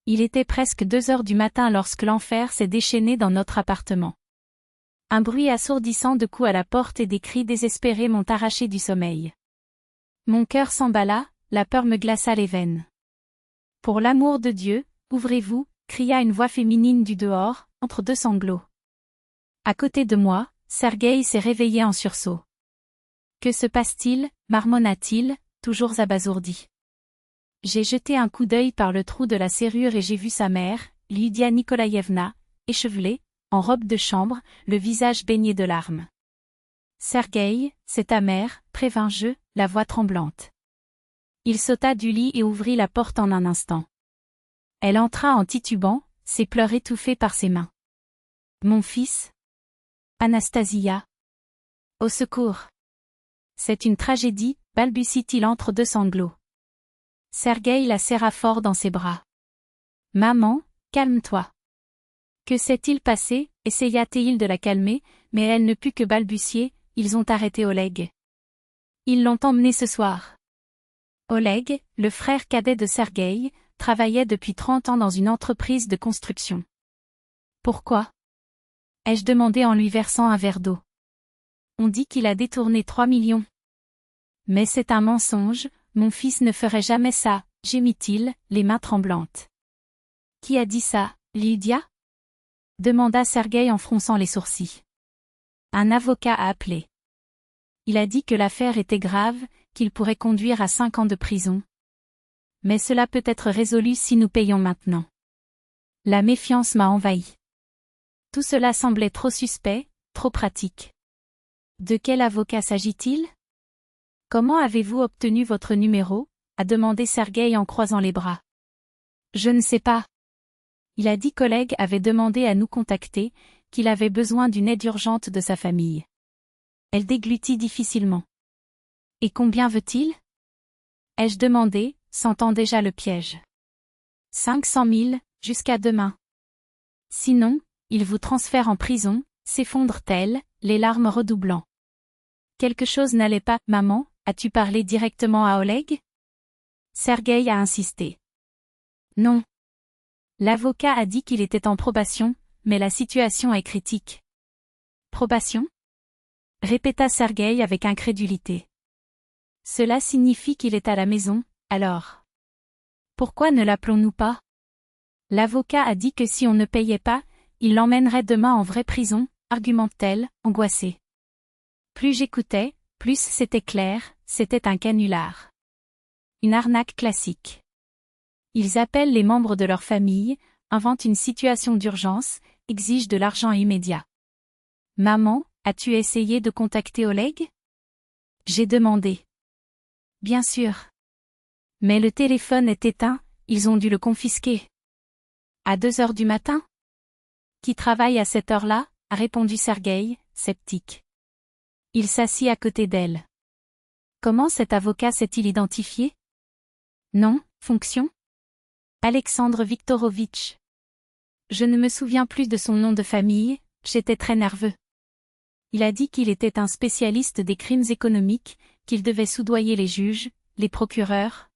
Il était presque 2 heures du matin lorsque l'enfer s'est déchaîné dans notre appartement. Un bruit assourdissant de coups à la porte et des cris désespérés m'ont arraché du sommeil. Mon cœur s'emballa, la peur me glaça les veines. « Pour l'amour de Dieu, ouvrez-vous » cria une voix féminine du dehors, entre deux sanglots. À côté de moi, Sergueï s'est réveillé en sursaut. « Que se passe-t-il » marmonna-t-il, toujours abasourdi. J'ai jeté un coup d'œil par le trou de la serrure et j'ai vu sa mère, Lydia Nikolaïevna, échevelée, en robe de chambre, le visage baigné de larmes. « Sergueï, c'est ta mère » prévins-je, la voix tremblante. Il sauta du lit et ouvrit la porte en un instant. Elle entra en titubant, ses pleurs étouffés par ses mains. « Mon fils » Anastasia. « Au secours !»« C'est une tragédie » balbutie-t-il entre deux sanglots. Sergueï la serra fort dans ses bras. « Maman, calme-toi. » Que s'est-il passé, essaya-t-il de la calmer, mais elle ne put que balbutier, ils ont arrêté Oleg. Ils l'ont emmené ce soir. Oleg, le frère cadet de Sergueï, travaillait depuis 30 ans dans une entreprise de construction. Pourquoi ? Ai-je demandé en lui versant un verre d'eau. On dit qu'il a détourné 3 millions. Mais c'est un mensonge, mon fils ne ferait jamais ça, gémit-il, les mains tremblantes. Qui a dit ça, Lydia ? Demanda Sergueï en fronçant les sourcils. Un avocat a appelé. Il a dit que l'affaire était grave, qu'il pourrait conduire à 5 ans de prison. Mais cela peut être résolu si nous payons maintenant. La méfiance m'a envahi. Tout cela semblait trop suspect, trop pratique. De quel avocat s'agit-il ? Comment avez-vous obtenu votre numéro ? A demandé Sergueï en croisant les bras. Je ne sais pas. Il a dit qu'Oleg avait demandé à nous contacter, qu'il avait besoin d'une aide urgente de sa famille. Elle déglutit difficilement. Et combien veut-il ? Ai-je demandé, sentant déjà le piège. 500 000, jusqu'à demain. Sinon, il vous transfère en prison, s'effondre-t-elle, les larmes redoublant. Quelque chose n'allait pas, maman, as-tu parlé directement à Oleg ? Sergueï a insisté. Non. L'avocat a dit qu'il était en probation, mais la situation est critique. Probation ? Répéta Sergueï avec incrédulité. Cela signifie qu'il est à la maison, alors. Pourquoi ne l'appelons-nous pas ? L'avocat a dit que si on ne payait pas, il l'emmènerait demain en vraie prison, argumente-t-elle, angoissée. Plus j'écoutais, plus c'était clair, c'était un canular. Une arnaque classique. Ils appellent les membres de leur famille, inventent une situation d'urgence, exigent de l'argent immédiat. Maman, as-tu essayé de contacter Oleg ? J'ai demandé. Bien sûr. Mais le téléphone est éteint, ils ont dû le confisquer. À 2 heures du matin ? Qui travaille à cette heure-là ? A répondu Sergueï, sceptique. Il s'assit à côté d'elle. Comment cet avocat s'est-il identifié ? Non, fonction ? Alexandre Viktorovitch. Je ne me souviens plus de son nom de famille, j'étais très nerveux. Il a dit qu'il était un spécialiste des crimes économiques, qu'il devait soudoyer les juges, les procureurs.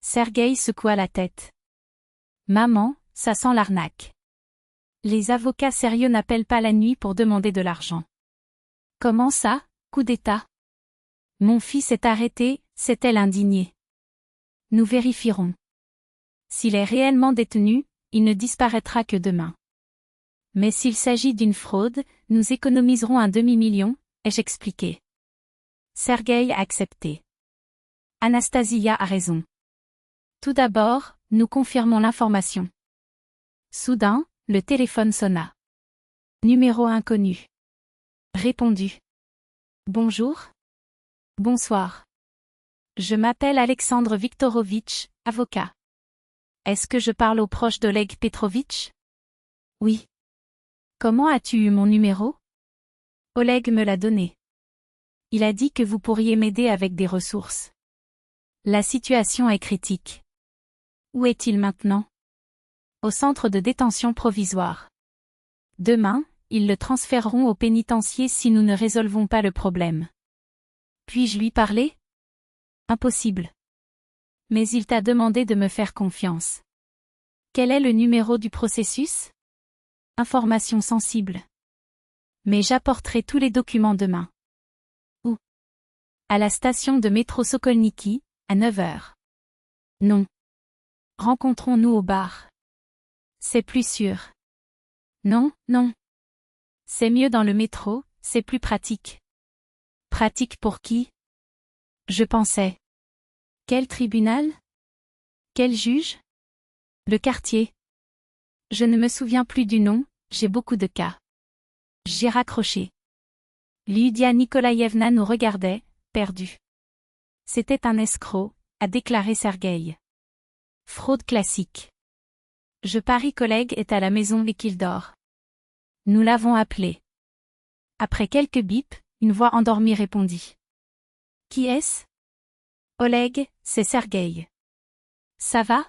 Sergueï secoua la tête. Maman, ça sent l'arnaque. Les avocats sérieux n'appellent pas la nuit pour demander de l'argent. Comment ça, coup d'État ? Mon fils est arrêté, s'est-elle indignée. Nous vérifierons. S'il est réellement détenu, il ne disparaîtra que demain. Mais s'il s'agit d'une fraude, nous économiserons un demi-million, ai-je expliqué. Sergueï a accepté. Anastasia a raison. Tout d'abord, nous confirmons l'information. Soudain, le téléphone sonna. Numéro inconnu. Répondu. Bonjour. Bonsoir. Je m'appelle Alexandre Viktorovitch, avocat. Est-ce que je parle au proche d'Oleg Petrovitch ? Oui. Comment as-tu eu mon numéro ? Oleg me l'a donné. Il a dit que vous pourriez m'aider avec des ressources. La situation est critique. Où est-il maintenant ? Au centre de détention provisoire. Demain, ils le transféreront au pénitencier si nous ne résolvons pas le problème. Puis-je lui parler ? Impossible. Mais il t'a demandé de me faire confiance. Quel est le numéro du processus? Information sensible. Mais j'apporterai tous les documents demain. Où? À la station de métro Sokolniki, à 9 heures. Non. Rencontrons-nous au bar. C'est plus sûr. Non, non. C'est mieux dans le métro, c'est plus pratique. Pratique pour qui? Je pensais. Quel tribunal? Quel juge? Le quartier. Je ne me souviens plus du nom, j'ai beaucoup de cas. J'ai raccroché. Lydia Nikolaïevna nous regardait, perdue. C'était un escroc, a déclaré Sergueï. Fraude classique. Je parie qu'Oleg est à la maison et qu'il dort. Nous l'avons appelé. Après quelques bips, une voix endormie répondit. Qui est-ce? Oleg, c'est Sergueï. Ça va?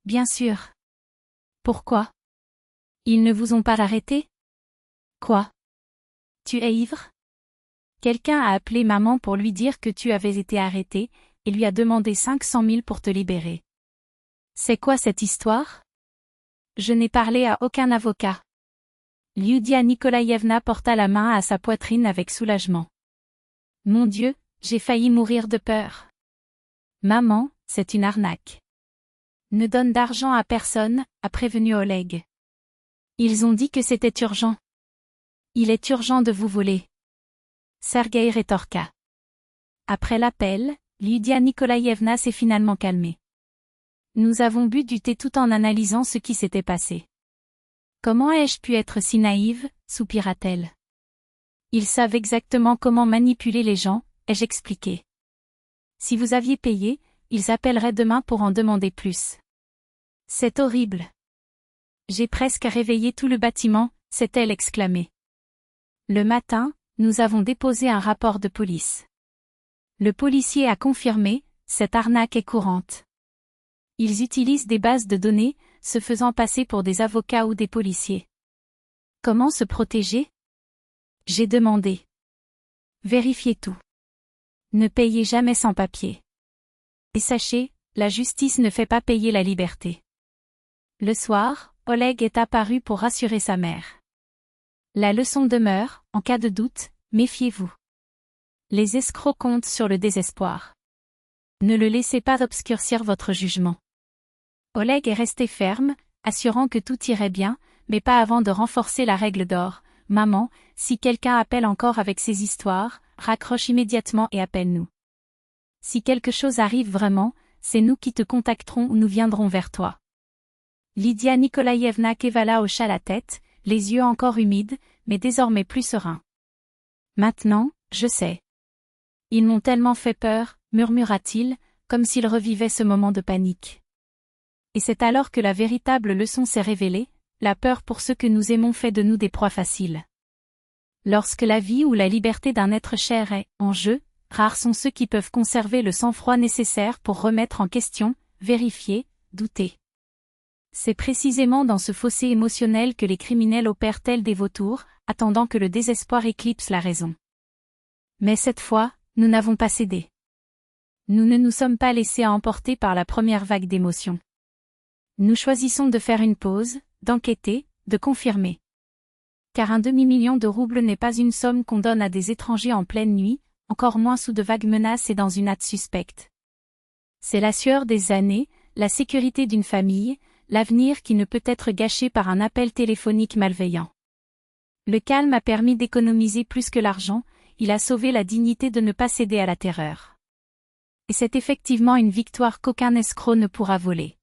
Bien sûr. Pourquoi? Ils ne vous ont pas arrêté? Quoi? Tu es ivre? Quelqu'un a appelé maman pour lui dire que tu avais été arrêté, et lui a demandé 500 000 pour te libérer. C'est quoi cette histoire? Je n'ai parlé à aucun avocat. Lydia Nikolaïevna porta la main à sa poitrine avec soulagement. Mon Dieu, j'ai failli mourir de peur. Maman, c'est une arnaque. Ne donne d'argent à personne, a prévenu Oleg. Ils ont dit que c'était urgent. Il est urgent de vous voler. Sergueï rétorqua. Après l'appel, Lydia Nikolaïevna s'est finalement calmée. Nous avons bu du thé tout en analysant ce qui s'était passé. Comment ai-je pu être si naïve, soupira-t-elle. Ils savent exactement comment manipuler les gens, ai-je expliqué. Si vous aviez payé, ils appelleraient demain pour en demander plus. C'est horrible. J'ai presque réveillé tout le bâtiment, s'est-elle exclamée. Le matin, nous avons déposé un rapport de police. Le policier a confirmé, cette arnaque est courante. Ils utilisent des bases de données, se faisant passer pour des avocats ou des policiers. Comment se protéger? J'ai demandé. Vérifiez tout. Ne payez jamais sans papier. Et sachez, la justice ne fait pas payer la liberté. Le soir, Oleg est apparu pour rassurer sa mère. La leçon demeure, en cas de doute, méfiez-vous. Les escrocs comptent sur le désespoir. Ne le laissez pas obscurcir votre jugement. Oleg est resté ferme, assurant que tout irait bien, mais pas avant de renforcer la règle d'or. Maman, si quelqu'un appelle encore avec ces histoires, raccroche immédiatement et appelle-nous. Si quelque chose arrive vraiment, c'est nous qui te contacterons ou nous viendrons vers toi. Lydia Nikolaïevna Kevala hocha la tête, les yeux encore humides, mais désormais plus sereins. Maintenant, je sais. Ils m'ont tellement fait peur, murmura-t-il, comme s'il revivait ce moment de panique. Et c'est alors que la véritable leçon s'est révélée, la peur pour ceux que nous aimons fait de nous des proies faciles. Lorsque la vie ou la liberté d'un être cher est en jeu, rares sont ceux qui peuvent conserver le sang-froid nécessaire pour remettre en question, vérifier, douter. C'est précisément dans ce fossé émotionnel que les criminels opèrent tels des vautours, attendant que le désespoir éclipse la raison. Mais cette fois, nous n'avons pas cédé. Nous ne nous sommes pas laissés emporter par la première vague d'émotions. Nous choisissons de faire une pause, d'enquêter, de confirmer. Car un demi-million de roubles n'est pas une somme qu'on donne à des étrangers en pleine nuit, encore moins sous de vagues menaces et dans une hâte suspecte. C'est la sueur des années, la sécurité d'une famille, l'avenir qui ne peut être gâché par un appel téléphonique malveillant. Le calme a permis d'économiser plus que l'argent, il a sauvé la dignité de ne pas céder à la terreur. Et c'est effectivement une victoire qu'aucun escroc ne pourra voler.